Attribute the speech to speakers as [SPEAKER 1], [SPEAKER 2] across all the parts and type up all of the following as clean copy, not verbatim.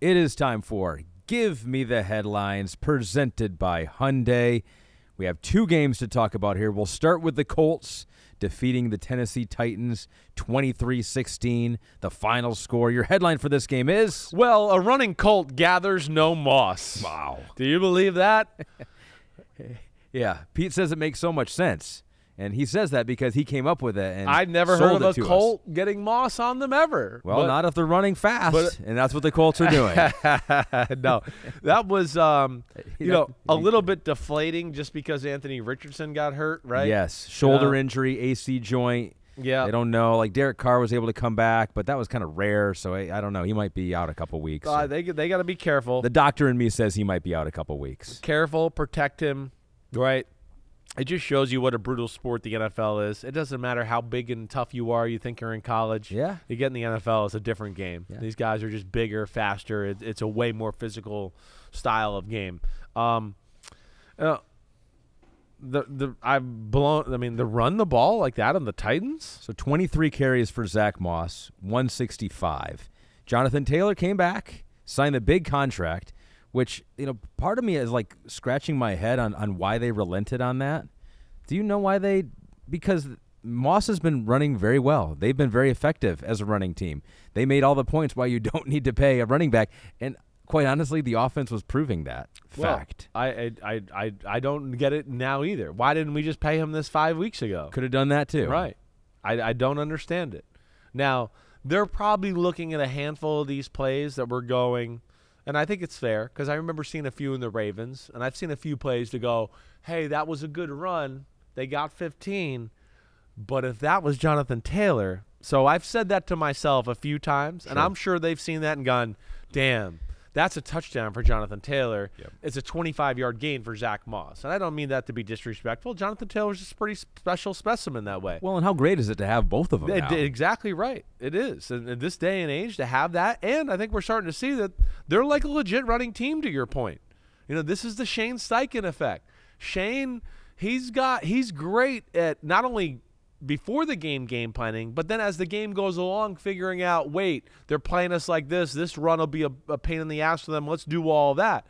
[SPEAKER 1] It is time for Give Me the Headlines, presented by Hyundai. We have two games to talk about here. We'll start with the Colts defeating the Tennessee Titans 23-16, the final score. Your headline for this game is?
[SPEAKER 2] Well, a running colt gathers no moss.
[SPEAKER 1] Wow.
[SPEAKER 2] Do you believe that?
[SPEAKER 1] Yeah, Pete says it makes so much sense. And he says that because he came up with it. And
[SPEAKER 2] I've never heard of a colt getting moss on them ever.
[SPEAKER 1] Well, not if they're running fast, and that's what the Colts are doing.
[SPEAKER 2] No, that was a little bit deflating just because Anthony Richardson got hurt, right?
[SPEAKER 1] Yes, shoulder injury, AC joint.
[SPEAKER 2] Yeah,
[SPEAKER 1] I don't know. Like Derek Carr was able to come back, but that was kind of rare. So I don't know. He might be out a couple weeks.
[SPEAKER 2] They got to be careful.
[SPEAKER 1] The doctor in me says he might be out a couple weeks.
[SPEAKER 2] Careful, protect him, right? It just shows you what a brutal sport the NFL is. It doesn't matter how big and tough you are. You think you're in college.
[SPEAKER 1] Yeah.
[SPEAKER 2] You get in the NFL, it's a different game. Yeah. These guys are just bigger, faster. It's a way more physical style of game. The run the ball like that on the Titans.
[SPEAKER 1] So 23 carries for Zach Moss, 165. Jonathan Taylor came back, signed a big contract, which, part of me is like scratching my head on why they relented on that. Do you know why because Moss has been running very well. They've been very effective as a running team. They made all the points why you don't need to pay a running back. And quite honestly, the offense was proving that fact.
[SPEAKER 2] I don't get it now either. Why didn't we just pay him this 5 weeks ago?
[SPEAKER 1] Could have done that too.
[SPEAKER 2] Right. I don't understand it. Now, they're probably looking at a handful of these plays that we're going – and I think it's fair because I remember seeing a few in the Ravens, and I've seen a few plays to go, hey, that was a good run. They got 15. But if that was Jonathan Taylor, so I've said that to myself a few times, and I'm sure they've seen that and gone, damn, that's a touchdown for Jonathan Taylor. Yep. It's a 25-yard gain for Zach Moss. And I don't mean that to be disrespectful. Jonathan Taylor's just a pretty special specimen that way.
[SPEAKER 1] Well, and how great is it to have both of them now?
[SPEAKER 2] Exactly right. It is. And in this day and age, to have that, and I think we're starting to see that they're like a legit running team, to your point. This is the Shane Steichen effect. Shane, he's great at not only before the game planning, but then as the game goes along, figuring out, wait, they're playing us like this run will be a pain in the ass for them, let's do all that.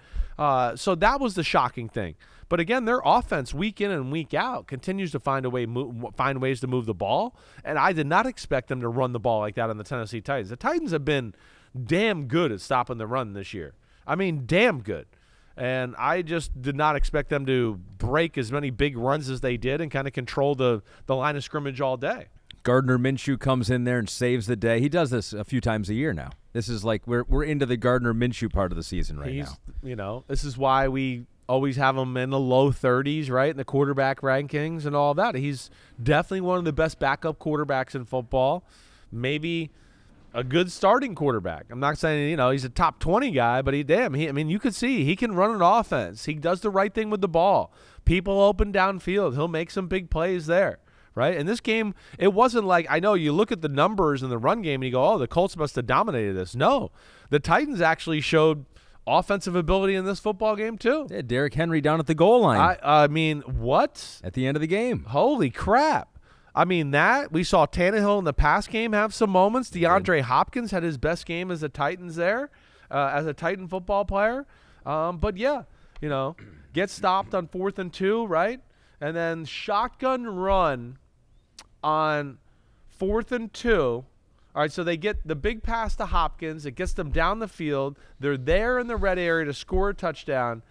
[SPEAKER 2] So that was the shocking thing. But again, their offense week in and week out continues to find ways to move the ball, and I did not expect them to run the ball like that on the Tennessee Titans. The Titans have been damn good at stopping the run this year. I mean, damn good. And I just did not expect them to break as many big runs as they did and kind of control the line of scrimmage all day.
[SPEAKER 1] Gardner Minshew comes in there and saves the day. He does this a few times a year now. This is like we're into the Gardner Minshew part of the season now.
[SPEAKER 2] This is why we always have him in the low 30s, right, in the quarterback rankings and all that. He's definitely one of the best backup quarterbacks in football. Maybe a good starting quarterback. I'm not saying, he's a top 20 guy, but you could see he can run an offense. He does the right thing with the ball. People open downfield. He'll make some big plays there, right? In this game, it wasn't like, I know you look at the numbers in the run game and you go, oh, the Colts must have dominated this. No, the Titans actually showed offensive ability in this football game too.
[SPEAKER 1] Yeah, Derrick Henry down at the goal line.
[SPEAKER 2] I mean, what?
[SPEAKER 1] At the end of the game.
[SPEAKER 2] Holy crap. I mean, we saw Tannehill in the pass game have some moments. DeAndre Hopkins had his best game as a Titans there, as a Titan football player. But yeah, get stopped on 4th and 2, right? And then shotgun run on 4th and 2. All right, so they get the big pass to Hopkins. It gets them down the field. They're there in the red area to score a touchdown.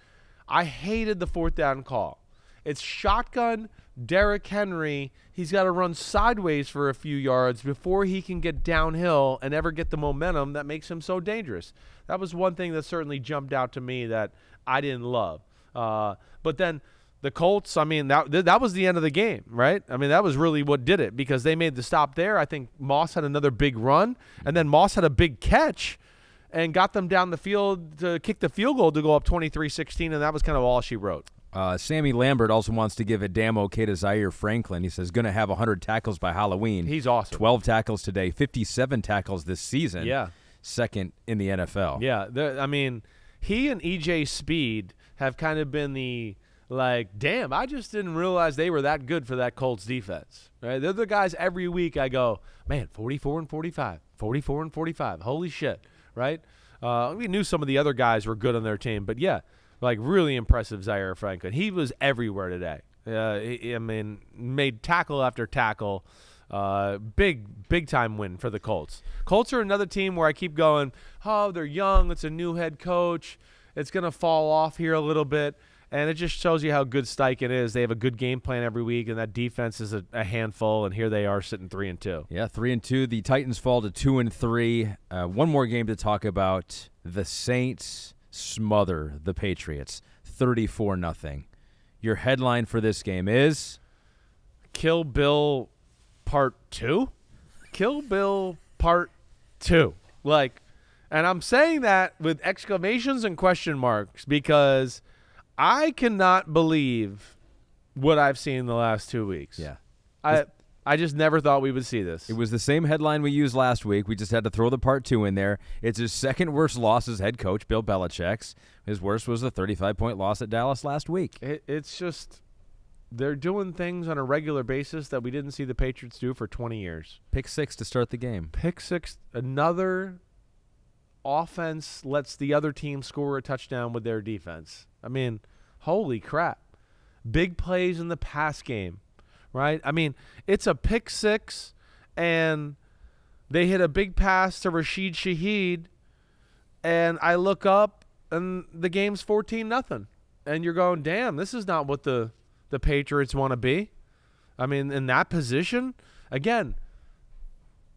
[SPEAKER 2] I hated the 4th down call. It's shotgun Derrick Henry. He's got to run sideways for a few yards before he can get downhill and ever get the momentum that makes him so dangerous. That was one thing that certainly jumped out to me that I didn't love. But then the Colts, I mean, that was the end of the game, right? I mean, that was really what did it because they made the stop there. I think Moss had another big run, and then Moss had a big catch and got them down the field to kick the field goal to go up 23-16, and that was kind of all she wrote.
[SPEAKER 1] Sammy Lambert also wants to give a damn okay to Zaire Franklin. He says, going to have 100 tackles by Halloween.
[SPEAKER 2] He's awesome.
[SPEAKER 1] 12 tackles today, 57 tackles this season.
[SPEAKER 2] Yeah.
[SPEAKER 1] Second in the NFL.
[SPEAKER 2] Yeah. I mean, he and E.J. Speed have kind of been the, damn, I just didn't realize they were that good for that Colts defense. Right? They're the guys every week I go, man, 44 and 45, 44 and 45. Holy shit, right? We knew some of the other guys were good on their team, but yeah, like really impressive Zaire Franklin. He was everywhere today. I mean, made tackle after tackle. Big time win for the Colts. Colts are another team where I keep going, oh, they're young. It's a new head coach. It's going to fall off here a little bit. And it just shows you how good Steichen is. They have a good game plan every week, and that defense is a handful, and here they are sitting 3-2.
[SPEAKER 1] Yeah, 3-2. The Titans fall to 2-3. One more game to talk about. The Saints smother the Patriots 34-0. Your headline for this game is?
[SPEAKER 2] Kill Bill Part 2? Kill Bill Part 2. Like, and I'm saying that with exclamations and question marks because I cannot believe what I've seen in the last 2 weeks.
[SPEAKER 1] Yeah.
[SPEAKER 2] I just never thought we would see this.
[SPEAKER 1] It was the same headline we used last week. We just had to throw the Part 2 in there. It's his second worst loss as head coach, Bill Belichick's. His worst was the 35-point loss at Dallas last week.
[SPEAKER 2] It's just they're doing things on a regular basis that we didn't see the Patriots do for 20 years.
[SPEAKER 1] Pick 6 to start the game.
[SPEAKER 2] Pick 6, another offense lets the other team score a touchdown with their defense. I mean, holy crap. Big plays in the pass game, right? I mean, it's a pick 6, and they hit a big pass to Rashid Shaheed, and I look up, and the game's 14-0. And you're going, damn, this is not what the Patriots want to be. I mean, in that position, again,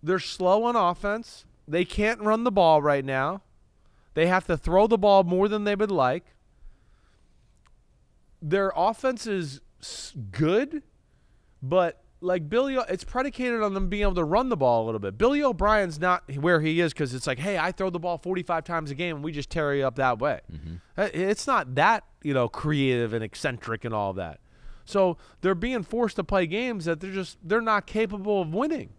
[SPEAKER 2] they're slow on offense. They can't run the ball right now. They have to throw the ball more than they would like. Their offense is good, but like it's predicated on them being able to run the ball a little bit. Billy O'Brien's not where he is because it's like, hey, I throw the ball 45 times a game and we just tear you up that way. Mm-hmm. It's not that, creative and eccentric and all of that. So they're being forced to play games that they're not capable of winning.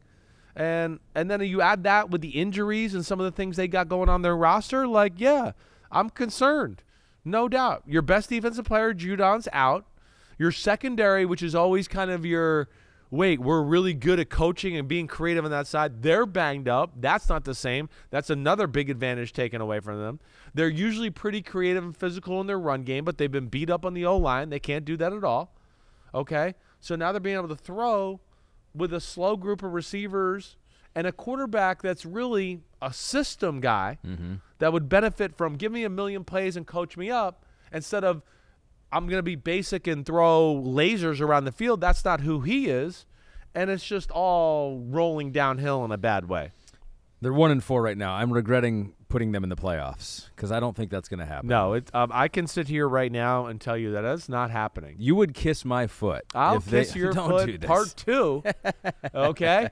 [SPEAKER 2] And then you add that with the injuries and some of the things they got going on their roster, like, yeah, I'm concerned. No doubt. Your best defensive player, Judon's out. Your secondary, which is always kind of your – wait, we're really good at coaching and being creative on that side. They're banged up. That's not the same. That's another big advantage taken away from them. They're usually pretty creative and physical in their run game, but they've been beat up on the O-line. They can't do that at all. Okay? So now they're being able to throw with a slow group of receivers and a quarterback that's really a system guy that would benefit from give me a million plays and coach me up instead of I'm going to be basic and throw lasers around the field. That's not who he is, and it's just all rolling downhill in a bad way.
[SPEAKER 1] They're 1-4 right now. I'm regretting putting them in the playoffs because I don't think that's going to happen.
[SPEAKER 2] No, I can sit here right now and tell you that that's not happening.
[SPEAKER 1] You would kiss my foot.
[SPEAKER 2] I'll kiss your foot Part 2. Okay?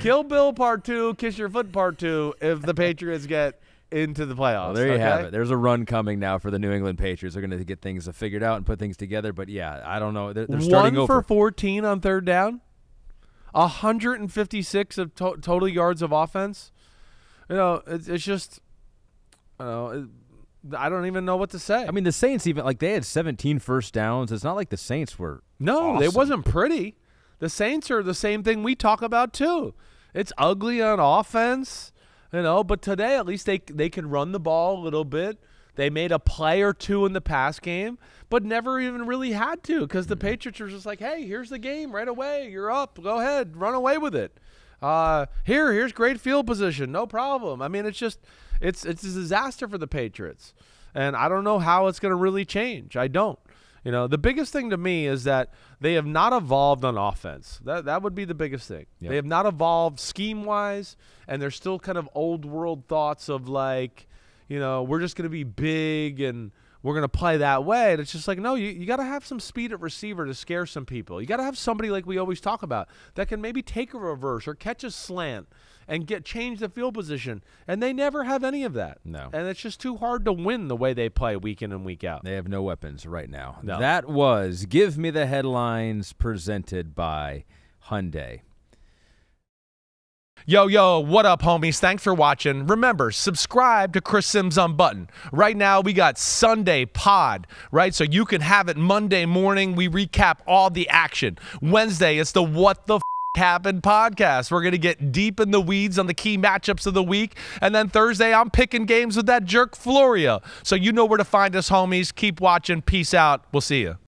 [SPEAKER 2] Kill Bill Part 2, kiss your foot Part 2 if the Patriots get into the playoffs.
[SPEAKER 1] Well, there you have it. There's a run coming now for the New England Patriots. They're going to get things figured out and put things together. But, yeah, I don't know. They're starting over.
[SPEAKER 2] 1 for 14 on third down. 156 of total yards of offense. It's just, I don't even know what to say.
[SPEAKER 1] I mean, the Saints even, like, they had 17 first downs. It's not like the Saints were awesome.
[SPEAKER 2] It wasn't pretty. The Saints are the same thing we talk about, too. It's ugly on offense. But today at least they could run the ball a little bit. They made a play or two in the pass game, but never even really had to because the Patriots were just like, hey, here's the game right away. You're up. Go ahead. Run away with it. Here's great field position. No problem. I mean, it's a disaster for the Patriots. And I don't know how it's going to really change. I don't. The biggest thing to me is that they have not evolved on offense. That would be the biggest thing. Yep. They have not evolved scheme-wise, and they're still kind of old-world thoughts of like, we're just going to be big and we're going to play that way. And it's just like, no, you got to have some speed at receiver to scare some people. You got to have somebody like we always talk about that can maybe take a reverse or catch a slant and change the field position. And they never have any of that.
[SPEAKER 1] No.
[SPEAKER 2] And it's just too hard to win the way they play week in and week out.
[SPEAKER 1] They have no weapons right now.
[SPEAKER 2] No.
[SPEAKER 1] That was Give Me the Headlines presented by Hyundai.
[SPEAKER 2] Yo, what up, homies? Thanks for watching. Remember, subscribe to Chris Simms Unbuttoned. Right now, we got Sunday Pod, right? So you can have it Monday morning. We recap all the action. Wednesday, it's the What the Happened podcast. We're going to get deep in the weeds on the key matchups of the week. And then Thursday, I'm picking games with that jerk Florio. So you know where to find us, homies. Keep watching. Peace out. We'll see you.